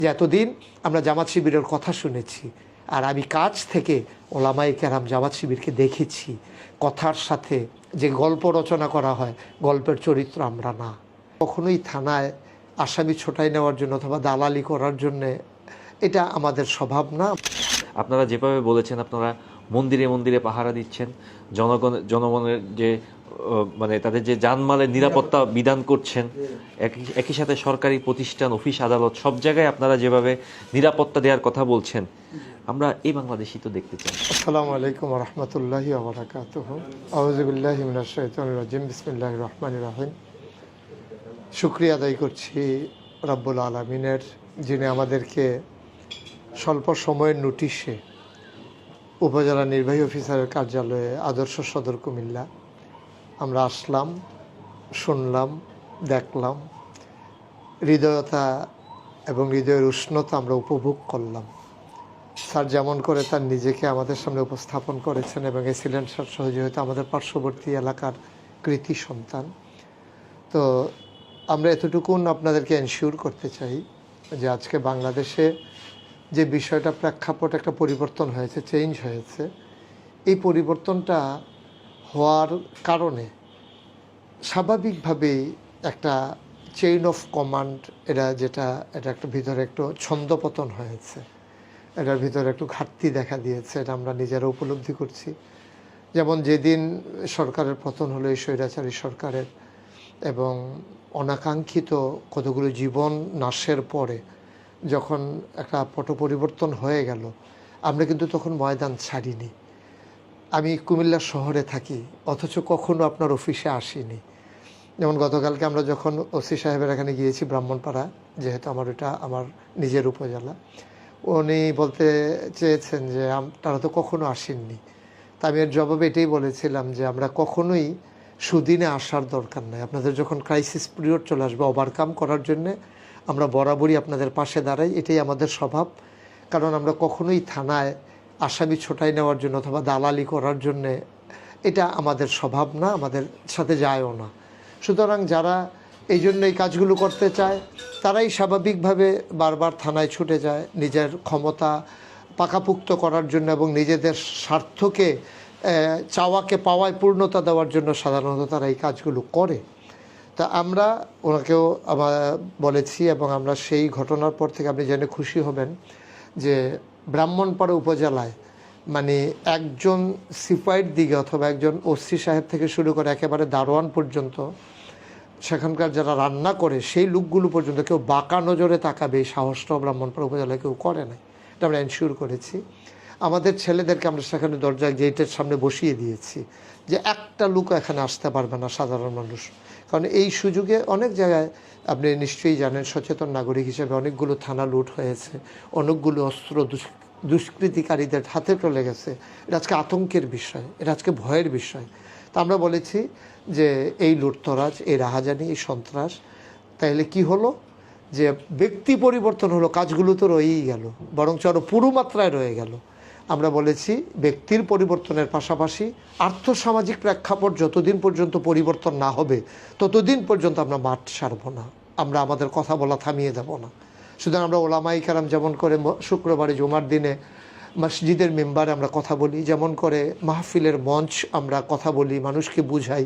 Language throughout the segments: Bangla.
যে এতদিন আমরা জামাত শিবিরের কথা শুনেছি, আর আমি কাছ থেকে ওলামায়ে কেরাম জামাত শিবিরকে দেখেছি। কথার সাথে যে গল্প রচনা করা হয়, গল্পের চরিত্র আমরা না। কখনোই থানায় আসামি ছোটাই নেওয়ার জন্য অথবা দালালি করার জন্যে এটা আমাদের স্বভাব না। আপনারা যেভাবে বলেছেন, আপনারা মন্দিরে মন্দিরে পাহারা দিচ্ছেন, জনগণের যে মানে তাদের যে জানমালের নিরাপত্তা বিধান করছেন, একই সাথে সরকারি প্রতিষ্ঠান, অফিস, আদালত সব জায়গায় আপনারা যেভাবে নিরাপত্তা দেওয়ার কথা বলছেন, আমরা এই বাংলাদেশই তো দেখতে চাই। আসসালামু আলাইকুম ওয়া রাহমাতুল্লাহি ওয়া বারাকাতুহু। আউযু বিল্লাহি মিনাশ শাইতানির রাজিম। বিসমিল্লাহির রহমানির রহিম। শুকরিয়া আদায় করছি রব্বুল আলামিনের, যিনি আমাদেরকে স্বল্প সময়ের নোটিশে উপজেলা নির্বাহী অফিসারের কার্যালয়ে আদর্শ সদর কুমিল্লা আমরা আসলাম, শুনলাম, দেখলাম, হৃদয়তা এবং হৃদয়ের উষ্ণতা আমরা উপভোগ করলাম। স্যার যেমন করে তার নিজেকে আমাদের সামনে উপস্থাপন করেছেন এবং এসিলেন্ট স্যার সহযোগিতা আমাদের পার্শ্ববর্তী এলাকার কৃতি সন্তান। তো আমরা এতটুকুন আপনাদেরকে এনশিওর করতে চাই যে আজকে বাংলাদেশে যে বিষয়টা প্রেক্ষাপট একটা পরিবর্তন হয়েছে, চেঞ্জ হয়েছে, এই পরিবর্তনটা হওয়ার কারণে স্বাভাবিকভাবেই একটা চেইন অফ কমান্ড এটা একটা ভিতরে একটু ছন্দপতন হয়েছে, এটার ভিতরে একটু ঘাটতি দেখা দিয়েছে। এটা আমরা নিজেরা উপলব্ধি করছি। যেমন যেদিন সরকারের পতন হলো, এই স্বৈরাচারী সরকারের, এবং অনাকাঙ্ক্ষিত কতগুলো জীবন নাশের পরে যখন একটা পট পরিবর্তন হয়ে গেল, আমরা কিন্তু তখন ময়দান ছাড়িনি। আমি কুমিল্লা শহরে থাকি, অথচ কখনো আপনার অফিসে আসিনি। যেমন গতকালকে আমরা যখন ওসি সাহেবের এখানে গিয়েছি ব্রাহ্মণপাড়া, যেহেতু এটা আমার নিজের উপজেলা, উনি বলতে চেয়েছেন যে তারা তো কখনো আসেননি। তা আমি এর জবাবে এটাই বলেছিলাম যে আমরা কখনোই সুদিনে আসার দরকার নাই। আপনাদের যখন ক্রাইসিস পিরিয়ড চলে আসবে, ওভারকাম করার জন্যে আমরা বরাবরই আপনাদের পাশে দাঁড়াই, এটাই আমাদের স্বভাব। কারণ আমরা কখনোই থানায় আসামি ছোটাই নেওয়ার জন্য অথবা দালালি করার জন্যে এটা আমাদের স্বভাব না, আমাদের সাথে যায়ও না। সুতরাং যারা এই জন্য এই কাজগুলো করতে চায়, তারাই স্বাভাবিকভাবে বারবার থানায় ছুটে যায় নিজের ক্ষমতা পাকাপুক্ত করার জন্য এবং নিজেদের স্বার্থকে চাওয়াকে পাওয়ায় পূর্ণতা দেওয়ার জন্য সাধারণত তারা এই কাজগুলো করে। তা আমরা ওনাকেও বলেছি এবং আমরা সেই ঘটনার পর থেকে আপনি জেনে খুশি হবেন যে ব্রাহ্মণপাড়া উপজেলায় মানে একজন সিপাহির দিকে অথবা একজন ওসি সাহেব থেকে শুরু করে একেবারে দারোয়ান পর্যন্ত, সেখানকার যারা রান্না করে সেই লোকগুলো পর্যন্ত কেউ বাঁকা নজরে তাকাবে এই সাহসটাও ব্রাহ্মণপাড়া উপজেলায় কেউ করে নাই। এটা আমরা এনশিওর করেছি। আমাদের ছেলেদেরকে আমরা সেখানে দরজায় গেটের সামনে বসিয়ে দিয়েছি যে একটা লোক এখানে আসতে পারবে না সাধারণ মানুষ। কারণ এই সুযোগে অনেক জায়গায় আপনি নিশ্চয়ই জানেন, সচেতন নাগরিক হিসেবে অনেকগুলো থানা লুট হয়েছে, অনেকগুলো অস্ত্র দুষ্কৃতিকারীদের হাতে চলে গেছে। এটা আজকে আতঙ্কের বিষয়, এটা আজকে ভয়ের বিষয়। তা আমরা বলেছি যে এই লুটতরাজ, এই রাহাজানি, এই সন্ত্রাস, তাইলে কি হলো যে ব্যক্তি পরিবর্তন হলো, কাজগুলো তো রয়েই গেল, বরঞ্চ আরও পুরো মাত্রায় রয়ে গেল। আমরা বলেছি ব্যক্তির পরিবর্তনের পাশাপাশি আর্থসামাজিক প্রেক্ষাপট যতদিন পর্যন্ত পরিবর্তন না হবে ততদিন পর্যন্ত আমরা মাঠ ছাড়ব না, আমরা আমাদের কথা বলা থামিয়ে দেব না। সুতরাং আমরা ওলামায়ে কেরাম যেমন করে শুক্রবারে জুমার দিনে মসজিদের মেম্বারে আমরা কথা বলি, যেমন করে মাহফিলের মঞ্চ আমরা কথা বলি, মানুষকে বুঝাই,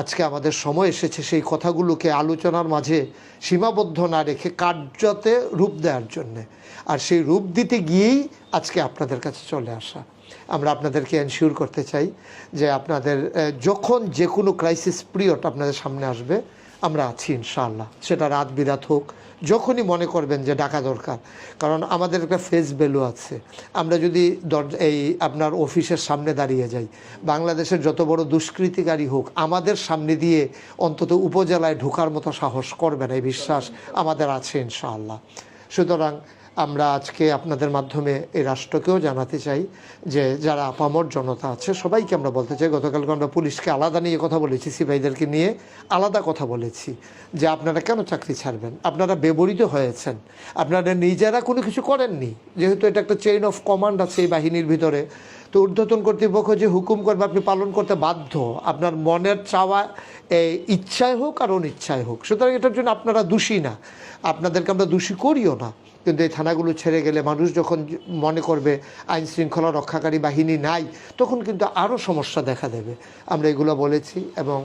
আজকে আমাদের সময় এসেছে সেই কথাগুলোকে আলোচনার মাঝে সীমাবদ্ধ না রেখে কার্যতে রূপ দেওয়ার জন্যে। আর সেই রূপ দিতে গিয়েই আজকে আপনাদের কাছে চলে আসা। আমরা আপনাদেরকে এনশিওর করতে চাই যে আপনাদের যখন যে কোনো ক্রাইসিস পিরিয়ড আপনাদের সামনে আসবে, আমরা আছি ইনশাআল্লাহ। সেটা রাত বিরাত হোক, যখনই মনে করবেন যে ডাকা দরকার। কারণ আমাদের একটা ফেস ভ্যালু আছে। আমরা যদি এই আপনার অফিসের সামনে দাঁড়িয়ে যাই, বাংলাদেশের যত বড় দুষ্কৃতিকারী হোক আমাদের সামনে দিয়ে অন্তত উপজেলায় ঢোকার মতো সাহস করবে না, এই বিশ্বাস আমাদের আছে ইনশাআল্লাহ। সুতরাং আমরা আজকে আপনাদের মাধ্যমে এই রাষ্ট্রকেও জানাতে চাই যে যারা আপামর জনতা আছে সবাইকে আমরা বলতে চাই, গতকালকে আমরা পুলিশকে আলাদা নিয়ে কথা বলেছি, সিপাহীদেরকে নিয়ে আলাদা কথা বলেছি যে আপনারা কেন চাকরি ছাড়বেন, আপনারা ব্যবহৃত হয়েছেন, আপনারা নিজেরা কোনো কিছু করেননি। যেহেতু এটা একটা চেইন অফ কমান্ড আছে এই বাহিনীর ভিতরে, তো ঊর্ধ্বতন কর্তৃপক্ষ যে হুকুম করবে আপনি পালন করতে বাধ্য, আপনার মনের চাওয়া ইচ্ছায় হোক আর অনিচ্ছায় হোক। সুতরাং এটার জন্য আপনারা দোষী না, আপনাদেরকে আমরা দোষী করিও না। কিন্তু এই থানাগুলো ছেড়ে গেলে মানুষ যখন মনে করবে আইন শৃঙ্খলা রক্ষাকারী বাহিনী নাই, তখন কিন্তু আরও সমস্যা দেখা দেবে। আমরা এগুলো বলেছি। এবং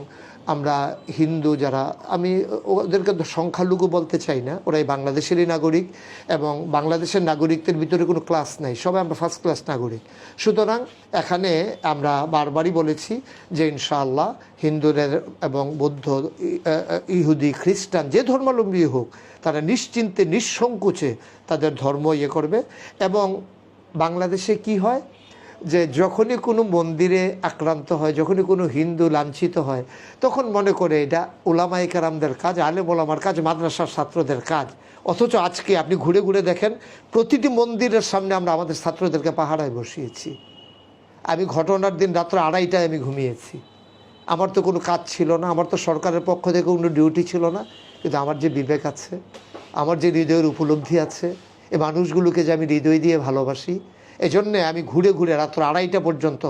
আমরা হিন্দু যারা, আমি ওদেরকে সংখ্যালঘু বলতে চাই না, ওরাই বাংলাদেশেরই নাগরিক, এবং বাংলাদেশের নাগরিকদের ভিতরে কোনো ক্লাস নাই, সবাই আমরা ফার্স্ট ক্লাস নাগরিক। সুতরাং এখানে আমরা বারবারই বলেছি যে ইনশাআল্লাহ হিন্দুদের এবং বৌদ্ধ, ইহুদি, খ্রিস্টান, যে ধর্মাবলম্বী হোক, তারা নিশ্চিন্তে নিঃসংকোচে তাদের ধর্ম করবে। এবং বাংলাদেশে কি হয় যে যখনই কোনো মন্দিরে আক্রান্ত হয়, যখনই কোনো হিন্দু লাঞ্ছিত হয়, তখন মনে করে এটা উলামায়ে কেরামদের কাজ, আলেম ওলামার কাজ, মাদ্রাসার ছাত্রদের কাজ। অথচ আজকে আপনি ঘুরে ঘুরে দেখেন, প্রতিটি মন্দিরের সামনে আমরা আমাদের ছাত্রদেরকে পাহারায় বসিয়েছি। আমি ঘটনার দিন রাত্র 2:30টায় আমি ঘুমিয়েছি। আমার তো কোনো কাজ ছিল না, আমার তো সরকারের পক্ষ থেকে কোনো ডিউটি ছিল না, কিন্তু আমার যে বিবেক আছে, আমার যে হৃদয়ের উপলব্ধি আছে, এই মানুষগুলোকে যে আমি হৃদয় দিয়ে ভালোবাসি, এজন্যে আমি ঘুরে ঘুরে রাত্র 2:30টা পর্যন্ত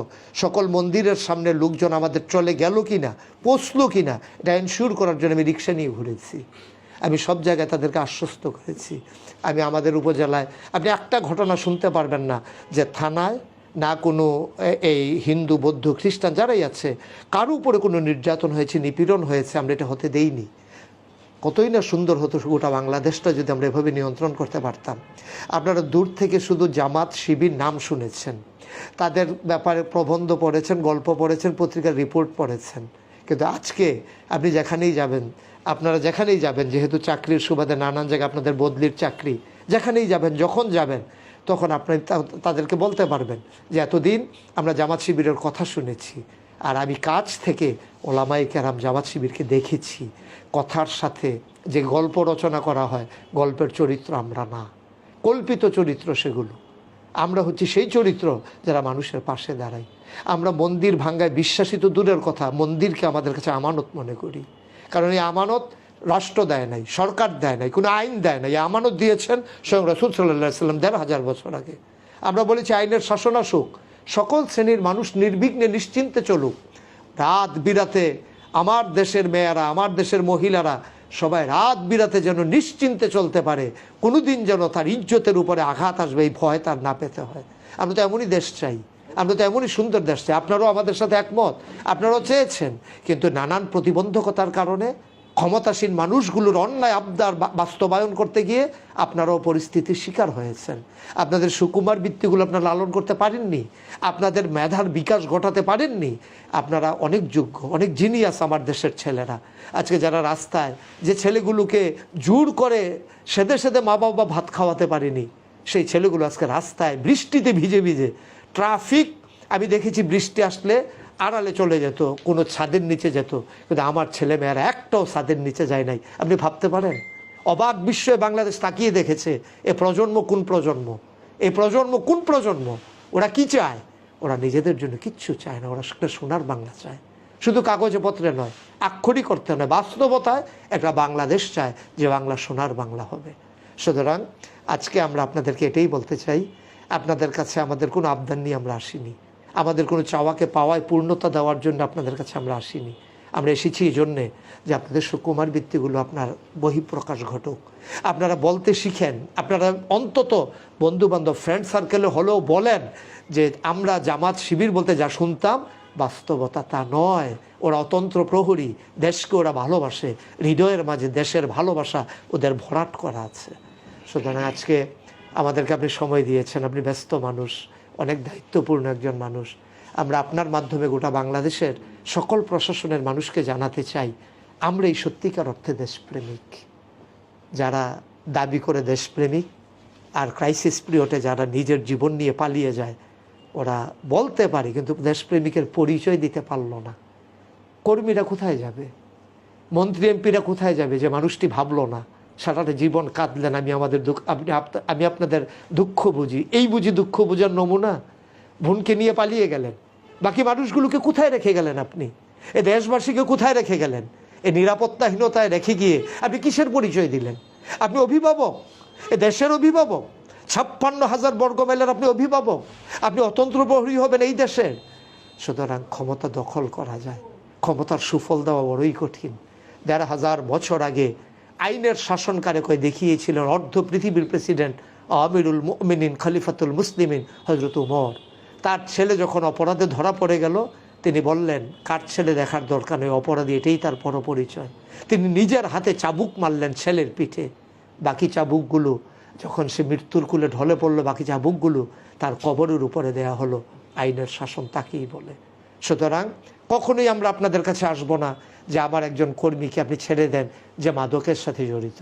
সকল মন্দিরের সামনে লোকজন আমাদের চলে গেল কি না, পৌঁছলো কি না, এটা এনশিওর করার জন্য আমি রিক্সা নিয়ে ঘুরেছি। আমি সব জায়গায় তাদেরকে আশ্বস্ত করেছি। আমি আমাদের উপজেলায় আপনি একটা ঘটনা শুনতে পারবেন না যে থানায় না কোনো এই হিন্দু, বৌদ্ধ, খ্রিস্টান যারাই আছে, কারো উপরে কোনো নির্যাতন হয়েছে, নিপীড়ন হয়েছে, আমরা এটা হতে দেইনি। কতই না সুন্দর হতো গোটা বাংলাদেশটা যদি আমরা এভাবে নিয়ন্ত্রণ করতে পারতাম। আপনারা দূর থেকে শুধু জামাত শিবির নাম শুনেছেন, তাদের ব্যাপারে প্রবন্ধ পড়েছেন, গল্প পড়েছেন, পত্রিকার রিপোর্ট পড়েছেন, কিন্তু আজকে আপনি যেখানেই যাবেন, আপনারা যেখানেই যাবেন, যেহেতু চাকরির সুবাদে নানান জায়গায় আপনাদের বদলির চাকরি, যেখানেই যাবেন, যখন যাবেন, তখন আপনি তাদেরকে বলতে পারবেন যে এতদিন আমরা জামাত শিবিরের কথা শুনেছি, আর আমি কাছ থেকে ওলামায়ে কেরাম জামাত শিবিরকে দেখেছি। কথার সাথে যে গল্প রচনা করা হয়, গল্পের চরিত্র আমরা না, কল্পিত চরিত্র সেগুলো। আমরা হচ্ছি সেই চরিত্র যারা মানুষের পাশে দাঁড়াই। আমরা মন্দির ভাঙ্গায় বিশ্বাসী তো দূরের কথা, মন্দিরকে আমাদের কাছে আমানত মনে করি। কারণ এই আমানত রাষ্ট্র দেয় নাই, সরকার দেয় নাই, কোনো আইন দেয় নাই। এই আমানত দিয়েছেন স্বয়ং রাসূল সাল্লাল্লাহু আলাইহি ওয়াসাল্লাম ১৫০০ বছর আগে। আমরা বলেছি আইনের শাসন আসুক, সকল শ্রেণীর মানুষ নির্বিঘ্নে নিশ্চিন্তে চলুক। রাত বিরাতে আমার দেশের মেয়েরা, আমার দেশের মহিলারা সবাই রাত বিরাতে যেন নিশ্চিন্তে চলতে পারে, কোনো দিন যেন তার ইজ্জতের উপরে আঘাত আসবে এই ভয় তার না পেতে হয়। আমরা তো এমনই দেশ চাই, আমরা তো এমনই সুন্দর দেশ চাই। আপনারাও আমাদের সাথে একমত, আপনারাও চেয়েছেন, কিন্তু নানান প্রতিবন্ধকতার কারণে ক্ষমতাসীন মানুষগুলোর অন্যায় আবদার বাস্তবায়ন করতে গিয়ে আপনারাও পরিস্থিতির শিকার হয়েছেন। আপনাদের সুকুমার বৃত্তিগুলো আপনারা লালন করতে পারেননি, আপনাদের মেধার বিকাশ ঘটাতে পারেননি। আপনারা অনেক যোগ্য, অনেক জিনিয়াস আমার দেশের ছেলেরা। আজকে যারা রাস্তায়, যে ছেলেগুলোকে জোর করে সেদে সেদে মা বাবা ভাত খাওয়াতে পারেনি, সেই ছেলেগুলো আজকে রাস্তায় বৃষ্টিতে ভিজে ভিজে, ট্রাফিক, আমি দেখেছি বৃষ্টি আসলে আড়ালে চলে যেত, কোনো ছাদের নিচে যেত, কিন্তু আমার ছেলে মেয়েরা একটাও ছাদের নিচে যায় নাই। আপনি ভাবতে পারেন? অবাক বিস্ময়ে বাংলাদেশ তাকিয়ে দেখেছে, এ প্রজন্ম কোন প্রজন্ম, এই প্রজন্ম কোন প্রজন্ম, ওরা কি চায়? ওরা নিজেদের জন্য কিচ্ছু চায় না, ওরা একটা সোনার বাংলা চায়, শুধু কাগজে পত্রে নয়, আক্ষরিক অর্থে নয়, বাস্তবতায় একটা বাংলাদেশ চায় যে বাংলা সোনার বাংলা হবে। সুতরাং আজকে আমরা আপনাদেরকে এটাই বলতে চাই, আপনাদের কাছে আমাদের কোনো আবদার নিয়ে আমরা আসিনি, আমাদের কোনো চাওয়াকে পাওয়ায় পূর্ণতা দেওয়ার জন্য আপনাদের কাছে আমরা আসিনি। আমরা এসেছি এই জন্যে যে আপনাদের সুকুমার বৃত্তিগুলো আপনার বহিঃপ্রকাশ ঘটুক, আপনারা বলতে শিখেন, আপনারা অন্তত বন্ধুবান্ধব ফ্রেন্ড সার্কেলে হলেও বলেন যে আমরা জামাত শিবির বলতে যা শুনতাম বাস্তবতা তা নয়। ওরা অতন্ত্র প্রহরী, দেশকে ওরা ভালোবাসে, হৃদয়ের মাঝে দেশের ভালোবাসা ওদের ভরাট করা আছে। সুতরাং আজকে আমাদেরকে আপনি সময় দিয়েছেন, আপনি ব্যস্ত মানুষ, অনেক দায়িত্বপূর্ণ একজন মানুষ। আমরা আপনার মাধ্যমে গোটা বাংলাদেশের সকল প্রশাসনের মানুষকে জানাতে চাই, আমরা এই সত্যিকার অর্থে দেশপ্রেমিক। যারা দাবি করে দেশপ্রেমিক আর ক্রাইসিস পিরিয়ডে যারা নিজের জীবন নিয়ে পালিয়ে যায়, ওরা বলতে পারে কিন্তু দেশপ্রেমিকের পরিচয় দিতে পারল না। কর্মীরা কোথায় যাবে? মন্ত্রী এমপিরা কোথায় যাবে যে মানুষটি ভাবলো না, সারাটা জীবন কাঁদলেন, আমি আপনাদের দুঃখ বুঝি, এই বুঝি দুঃখ বুঝার নমুনা? বোনকে নিয়ে পালিয়ে গেলেন, বাকি মানুষগুলোকে কোথায় রেখে গেলেন আপনি? এ দেশবাসীকে কোথায় রেখে গেলেন? এ নিরাপত্তাহীনতায় রেখে গিয়ে আপনি কিসের পরিচয় দিলেন? আপনি অভিভাবক, এ দেশের অভিভাবক, ৫৬,০০০ বর্গমাইলের আপনি অভিভাবক, আপনি অতন্ত্র প্রহরী হবেন এই দেশের। সুতরাং ক্ষমতা দখল করা যায়, ক্ষমতার সুফল দেওয়া বড়ই কঠিন। ১৫০০ বছর আগে আইনের শাসনকারে কয়ে দেখিয়েছিলেন অর্ধ পৃথিবীর প্রেসিডেন্ট আমিরুল মুমিনিন খলিফাতুল মুসলিমিন হযরত উমর। তার ছেলে যখন অপরাধে ধরা পড়ে গেল, তিনি বললেন কার ছেলে দেখার দরকার নেই, অপরাধী এটাই তার পরপরিচয়। তিনি নিজের হাতে চাবুক মারলেন ছেলের পিঠে। বাকি চাবুকগুলো যখন সে মৃত্যুর কূলে ঢলে পড়লো, বাকি চাবুকগুলো তার কবরের উপরে দেয়া হলো। আইনের শাসন তাকেই বলে। সুতরাং কখনোই আমরা আপনাদের কাছে আসবো না যে আমার একজন কর্মীকে আপনি ছেড়ে দেন যে মাদকের সাথে জড়িত।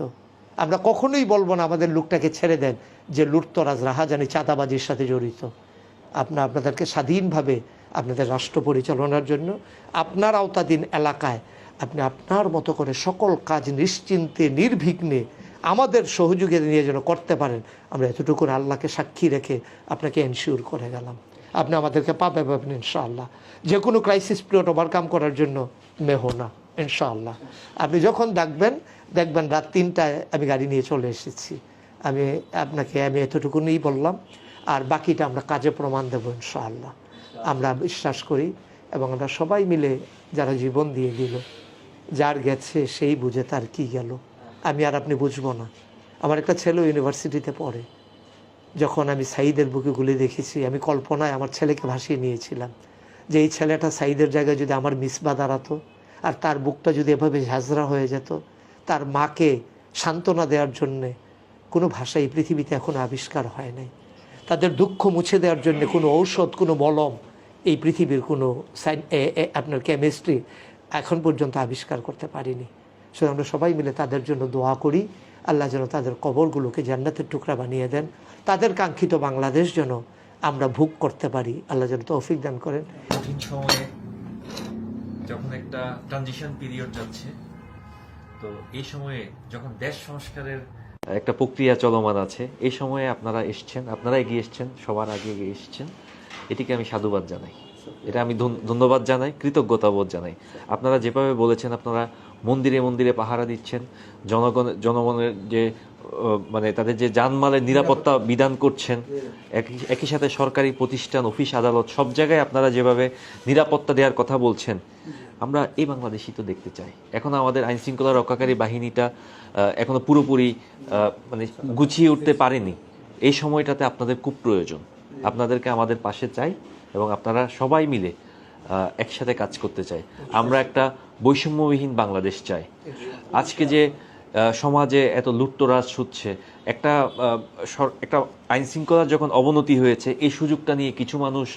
আমরা কখনোই বলবো না আমাদের লোকটাকে ছেড়ে দেন যে লুটতরাজ রাহাজানি চাঁদাবাজির সাথে জড়িত। আপনাদেরকে স্বাধীনভাবে আপনাদের রাষ্ট্র পরিচালনার জন্য আপনার আওতাধীন এলাকায় আপনি আপনার মতো করে সকল কাজ নিশ্চিন্তে নির্বিঘ্নে আমাদের সহযোগিতা নিয়ে যেন করতে পারেন, আমরা এতটুকু আল্লাহকে সাক্ষী রেখে আপনাকে এনশিওর করে গেলাম। আপনি আমাদেরকে পাবেন ইনশাআল্লাহ। যে কোনো ক্রাইসিস পিরিয়ড ওভারকাম করার জন্য মেহনা ইনশাআল্লাহ। আপনি যখন দেখবেন রাত 3টায় আমি গাড়ি নিয়ে চলে এসেছি। আমি এতটুকুনই বললাম, আর বাকিটা আমরা কাজে প্রমাণ দেবো ইনশাআল্লাহ। আমরা বিশ্বাস করি এবং আমরা সবাই মিলে যারা জীবন দিয়ে দিল, যার গেছে সেই বুঝে তার কি গেল, আমি আর আপনি বুঝবো না। আমার একটা ছেলে ইউনিভার্সিটিতে পড়ে, যখন আমি সাঈদের বুকে গুলি দেখেছি, আমি কল্পনায় আমার ছেলেকে ভাসিয়ে নিয়েছিলাম যে এই ছেলেটা সাঈদের জায়গায় যদি আমার মিসবা দাঁড়াতো, আর তার বুকটা যদি এভাবে ঝাঁঝরা হয়ে যেত, তার মাকে সান্ত্বনা দেওয়ার জন্যে কোনো ভাষা এই পৃথিবীতে এখনও আবিষ্কার হয় নাই। তাদের দুঃখ মুছে দেওয়ার জন্য কোনো ঔষধ, কোনো মলম এই পৃথিবীর কোনো আপনার কেমিস্ট্রি এখন পর্যন্ত আবিষ্কার করতে পারিনি। সুতরাং আমরা সবাই মিলে তাদের জন্য দোয়া করি, আল্লাহ যেন তাদের কবরগুলোকে জান্নাতের টুকরা বানিয়ে দেন, তাদের কাঙ্ক্ষিত বাংলাদেশ যেন আমরা ভোগ করতে পারি, আল্লাহ যেন তৌফিক দান করেন। কঠিন সময়ে যখন একটা ট্রানজিশন পিরিয়ড যাচ্ছে, তো এই সময়ে যখন দেশ সংস্কারের একটা প্রক্রিয়া চলমান আছে, এই সময়ে আপনারা এগিয়ে এসছেন, সবার আগে এগিয়ে এসছেন, এটিকে আমি সাধুবাদ জানাই, এটা আমি ধন্যবাদ জানাই, কৃতজ্ঞতাবোধ জানাই। আপনারা যেভাবে বলেছেন, আপনারা মন্দিরে মন্দিরে পাহারা দিচ্ছেন, জনগণের যে মানে তাদের যে জানমালের নিরাপত্তা বিধান করছেন, একই সাথে সরকারি প্রতিষ্ঠান, অফিস, আদালত সব জায়গায় আপনারা যেভাবে নিরাপত্তা দেওয়ার কথা বলছেন, আমরা এই বাংলাদেশই তো দেখতে চাই। এখন আমাদের আইন শৃঙ্খলা রক্ষাকারী বাহিনীটা এখনো পুরোপুরি মানে গুছিয়ে উঠতে পারেনি। এই সময়টাতে আপনাদের খুব প্রয়োজন, আপনাদেরকে আমাদের পাশে চাই এবং আপনারা সবাই মিলে একসাথে কাজ করতে চাই। আমরা একটা বৈষম্যবিহীন বাংলাদেশ চাই। আজকে যে সমাজে এত লুটতরাজ হচ্ছে, একটা আইন শৃঙ্খলার যখন অবনতি হয়েছে, এই সুযোগটা নিয়ে কিছু মানুষ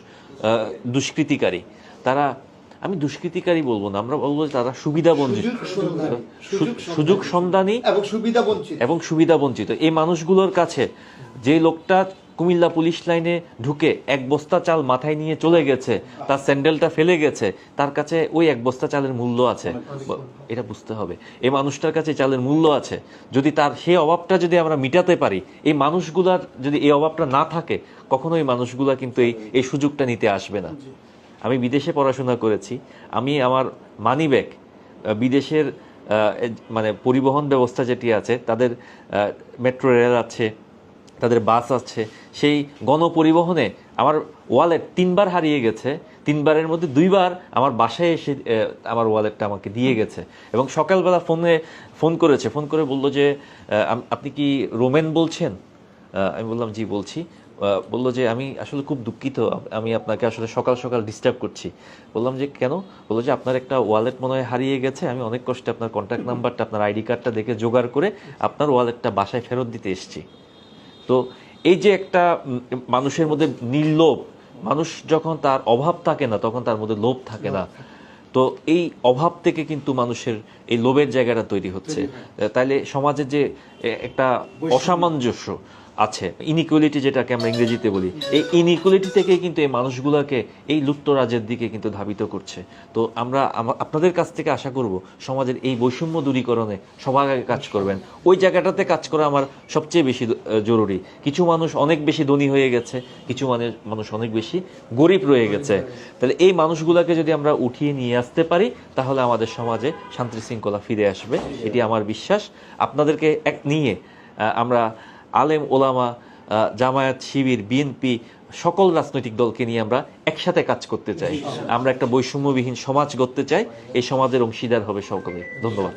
দুষ্কৃতিকারী, তারা, আমি দুষ্কৃতিকারী বলবো না, আমরা বলবো তারা সুযোগ সন্ধানী এবং সুবিধা বঞ্চিত এই মানুষগুলোর কাছে, যে লোকটা কুমিল্লা পুলিশ লাইনে ঢুকে 1 বস্তা চাল মাথায় নিয়ে চলে গেছে, তার স্যান্ডেলটা ফেলে গেছে, তার কাছে ওই 1 বস্তা চালের মূল্য আছে, এটা বুঝতে হবে। এই মানুষটার কাছে চালের মূল্য আছে, যদি তার সেই অভাবটা যদি আমরা মিটাতে পারি, এই মানুষগুলার যদি এই অভাবটা না থাকে, কখনো এই মানুষগুলা কিন্তু এই সুযোগটা নিতে আসবে না। আমি বিদেশে পড়াশোনা করেছি, আমি আমার মানিব্যাগ বিদেশের মানে পরিবহন ব্যবস্থা যেটি আছে, তাদের মেট্রো রেল আছে, তাদের বাস আছে, সেই গণপরিবহনে আমার ওয়ালেট 3বার হারিয়ে গেছে, 3বারের মধ্যে 2বার আমার বাসায় এসে আমার ওয়ালেটটা আমাকে দিয়ে গেছে। এবং সকালবেলা ফোন করে বললো যে আপনি কি রোমেন বলছেন? আমি বললাম জি বলছি। বললো যে আমি আসলে খুব দুঃখিত, আমি আপনাকে আসলে সকাল সকাল ডিস্টার্ব করছি। বললাম যে কেন? বললো যে আপনার একটা ওয়ালেট মনে হয় হারিয়ে গেছে, আমি অনেক কষ্টে আপনার কন্ট্যাক্ট নাম্বারটা, আপনার আইডি কার্ডটা দেখে জোগাড় করে আপনার ওয়ালেটটা বাসায় ফেরত দিতে এসেছি। তো এই যে একটা মানুষের মধ্যে নির্লোভ, মানুষ যখন তার অভাব থাকে না, তখন তার মধ্যে লোভ থাকে না, তো এই অভাব থেকে কিন্তু মানুষের এই লোভের জায়গাটা তৈরি হচ্ছে। তাইলে সমাজে যে একটা অসামঞ্জস্য আছে, ইনইকুয়ালিটি যেটাকে আমরা ইংরেজিতে বলি, এই ইনইকুয়ালিটি থেকেই কিন্তু এই মানুষগুলোকে এই লুপ্তরাজের দিকে কিন্তু ধাবিত করছে। তো আমরা আপনাদের কাছ থেকে আশা করব সমাজের এই বৈষম্য দূরীকরণে সবার আগে কাজ করবেন। ওই জায়গাটাতে কাজ করা আমার সবচেয়ে বেশি জরুরি। কিছু মানুষ অনেক বেশি ধনী হয়ে গেছে, কিছু মানুষ অনেক বেশি গরিব রয়ে গেছে। তাহলে এই মানুষগুলোকে যদি আমরা উঠিয়ে নিয়ে আসতে পারি, তাহলে আমাদের সমাজে শান্তি শৃঙ্খলা ফিরে আসবে, এটি আমার বিশ্বাস। আপনাদেরকে নিয়ে আমরা আলেম ওলামা, জামায়াত, শিবির, বিএনপি, সকল রাজনৈতিক দলকে নিয়ে আমরা একসাথে কাজ করতে চাই। আমরা একটা বৈষম্যবিহীন সমাজ গড়তে চাই, এই সমাজের অংশীদার হবে সকলে। ধন্যবাদ।